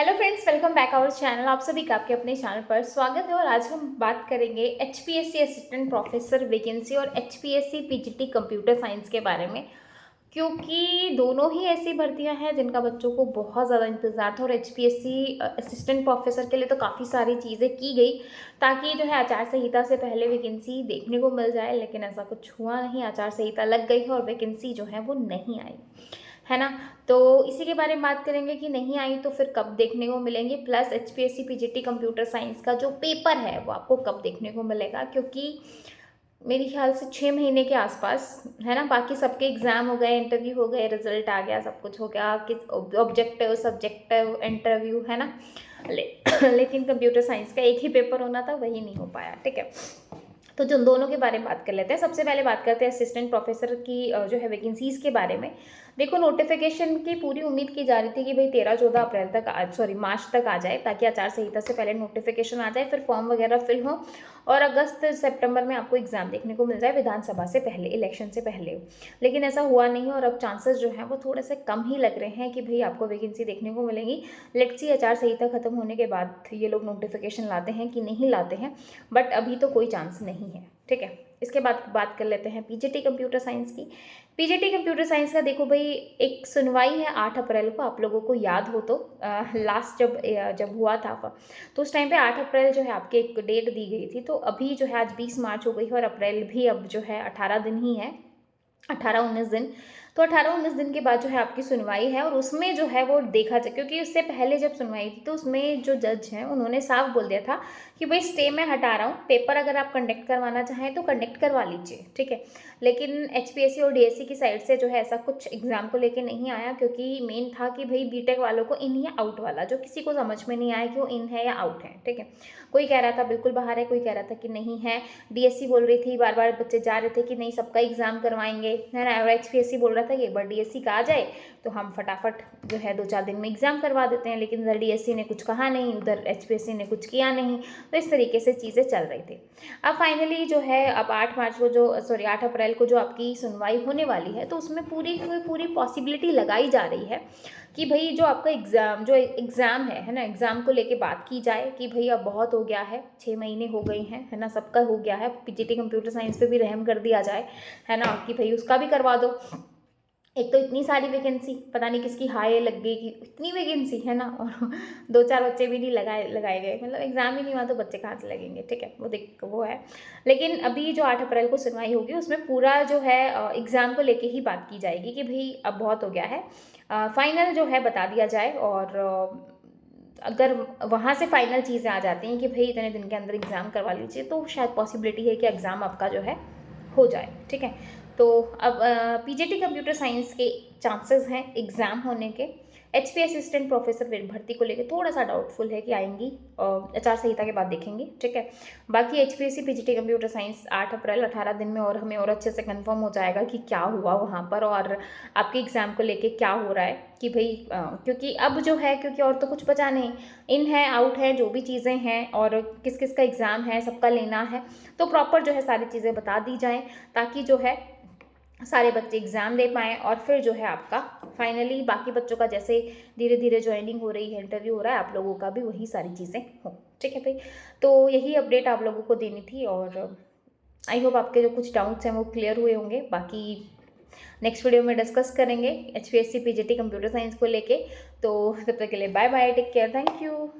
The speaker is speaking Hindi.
Hello friends, welcome back our channel. आप सभी का आपके अपने चैनल पर स्वागत है। और आज हम बात करेंगे एचपीएससी असिस्टेंट प्रोफेसर वैकेंसी और एचपीएससी पीजीटी कंप्यूटर साइंस के बारे में, क्योंकि दोनों ही ऐसी भर्तियां हैं जिनका बच्चों को बहुत ज़्यादा इंतजार था। और एचपीएससी असिस्टेंट प्रोफेसर के लिए तो काफ़ी सारी चीज़ें की गई ताकि जो है आचार संहिता से पहले वैकेंसी देखने को मिल जाए, लेकिन ऐसा कुछ हुआ नहीं। आचार संहिता लग गई है और वैकेंसी जो है वो नहीं आई, है ना। तो इसी के बारे में बात करेंगे कि नहीं आई तो फिर कब देखने को मिलेंगे, plus HPSC PGT computer science का जो पेपर है वो आपको कब देखने को मिलेगा, क्योंकि मेरे ख्याल से 6 महीने के आसपास, है ना। बाकी सबके एग्जाम हो गए, इंटरव्यू हो गए, रिजल्ट आ गया, सब कुछ हो गया, किस ऑब्जेक्टिव सब्जेक्टिव इंटरव्यू, है ना। लेकिन कंप्यूटर साइंस का एक ही पेपर होना था, वही नहीं हो पाया, ठीक है। तो जो दोनों के बारे में बात कर लेते हैं। सबसे पहले बात करते हैं असिस्टेंट प्रोफेसर की जो है वैकेंसीज के बारे में। देखो, नोटिफिकेशन की पूरी उम्मीद की जा रही थी कि भाई 13-14 अप्रैल तक, सॉरी मार्च तक आ जाए, ताकि आचार संहिता से पहले नोटिफिकेशन आ जाए, फिर फॉर्म वगैरह फिल हो और अगस्त सितंबर में आपको एग्जाम देखने को मिल जाए, विधानसभा से पहले, इलेक्शन से पहले। लेकिन ऐसा हुआ नहीं और अब चांसेस जो हैं वो थोड़े से कम ही लग रहे हैं कि भाई आपको वैकेंसी देखने को मिलेंगी। लेट्स सी आचार संहिता खत्म होने के बाद ये लोग नोटिफिकेशन लाते हैं कि नहीं लाते हैं, बट अभी तो कोई चांस नहीं है, ठीक है। इसके बाद बात कर लेते हैं पीजीटी कंप्यूटर साइंस की। पीजीटी कंप्यूटर साइंस का देखो भाई, एक सुनवाई है 8 अप्रैल को, आप लोगों को याद हो तो लास्ट जब हुआ था तो उस टाइम पे 8 अप्रैल जो है आपकी एक डेट दी गई थी। तो अभी जो है आज 20 मार्च हो गई है और अप्रैल भी अब जो है 18 दिन ही है, 18-19 दिन। तो 18-19 दिन के बाद जो है आपकी सुनवाई है और उसमें जो है वो देखा जाए, क्योंकि उससे पहले जब सुनवाई थी तो उसमें जो जज हैं उन्होंने साफ बोल दिया था कि भाई स्टे मैं हटा रहा हूँ, पेपर अगर आप कंडक्ट करवाना चाहें तो कंडक्ट करवा लीजिए, ठीक है। लेकिन एचपीएससी और डीएससी की साइड से जो है ऐसा कुछ एग्जाम को लेके नहीं आया, क्योंकि मेन था कि भाई बीटेक वालों को इन या आउट वाला, जो किसी को समझ में नहीं आया कि वो इन है या आउट है, ठीक है। कोई कह रहा था बिल्कुल बाहर है, कोई कह रहा था कि नहीं है। डीएससी बोल रही थी, बार बार बच्चे जा रहे थे कि नहीं सबका एग्जाम करवाएंगे, है ना। और एचपीएससी बोल रहा था कि एक बार डीएससी का आ जाए तो हम फटाफट जो है 2-4 दिन में एग्जाम करवा देते हैं। लेकिन उधर डीएससी ने कुछ कहा नहीं, उधर एचपीएससी ने कुछ किया नहीं। तो इस तरीके से चीज़ें चल रही थी। अब फाइनली जो है अब 8 मार्च को सॉरी 8 अप्रैल को जो आपकी सुनवाई होने वाली है, तो उसमें पूरी पूरी पॉसिबिलिटी लगाई जा रही है कि भाई जो आपका एग्ज़ाम है ना, एग्ज़ाम को लेके बात की जाए कि भाई अब बहुत हो गया है, 6 महीने हो गई हैं, है ना, सबका हो गया है। पीजीटी कंप्यूटर साइंस पे भी रहम कर दिया जाए, है ना, कि भाई उसका भी करवा दो। एक तो इतनी सारी वैकेंसी, पता नहीं किसकी हाय लग गई कि इतनी वैकेंसी, है ना। और 2-4 बच्चे भी नहीं लगाए गए, मतलब एग्जाम ही नहीं हुआ तो बच्चे कहाँ से लगेंगे, ठीक है। वो है। लेकिन अभी जो 8 अप्रैल को सुनवाई होगी उसमें पूरा जो है एग्ज़ाम को लेके ही बात की जाएगी कि भाई अब बहुत हो गया है, फाइनल जो है बता दिया जाए। और अगर वहाँ से फाइनल चीज़ें आ जाती हैं कि भाई इतने दिन के अंदर एग्ज़ाम करवा लीजिए, तो शायद पॉसिबिलिटी है कि एग्ज़ाम आपका जो है हो जाए, ठीक है। तो अब पीजीटी कंप्यूटर साइंस के चांसेस हैं एग्ज़ाम होने के। एचपी असिस्टेंट प्रोफेसर भर्ती को लेकर थोड़ा सा डाउटफुल है कि आएंगी, आचार संहिता के बाद देखेंगे, ठीक है। बाकी एचपीएससी पीजीटी कंप्यूटर साइंस 8 अप्रैल, 18 दिन में और हमें और अच्छे से कंफर्म हो जाएगा कि क्या हुआ वहाँ पर और आपके एग्ज़ाम को लेके क्या हो रहा है कि भाई क्योंकि अब जो है, क्योंकि और तो कुछ बचा नहीं, इन है आउट है जो भी चीज़ें हैं और किस किस का एग्ज़ाम है सबका लेना है, तो प्रॉपर जो है सारी चीज़ें बता दी जाएँ ताकि जो है सारे बच्चे एग्ज़ाम दे पाएँ और फिर जो है आपका फाइनली बाकी बच्चों का जैसे धीरे धीरे ज्वाइनिंग हो रही है, इंटरव्यू हो रहा है, आप लोगों का भी वही सारी चीज़ें हों, ठीक है भाई। तो यही अपडेट आप लोगों को देनी थी और आई होप आपके जो कुछ डाउट्स हैं वो क्लियर हुए होंगे। बाकी नेक्स्ट वीडियो में डिस्कस करेंगे एचपीएससी पीजीटी कंप्यूटर साइंस को लेके। तो तब तक के लिए bye bye, take care, thank you.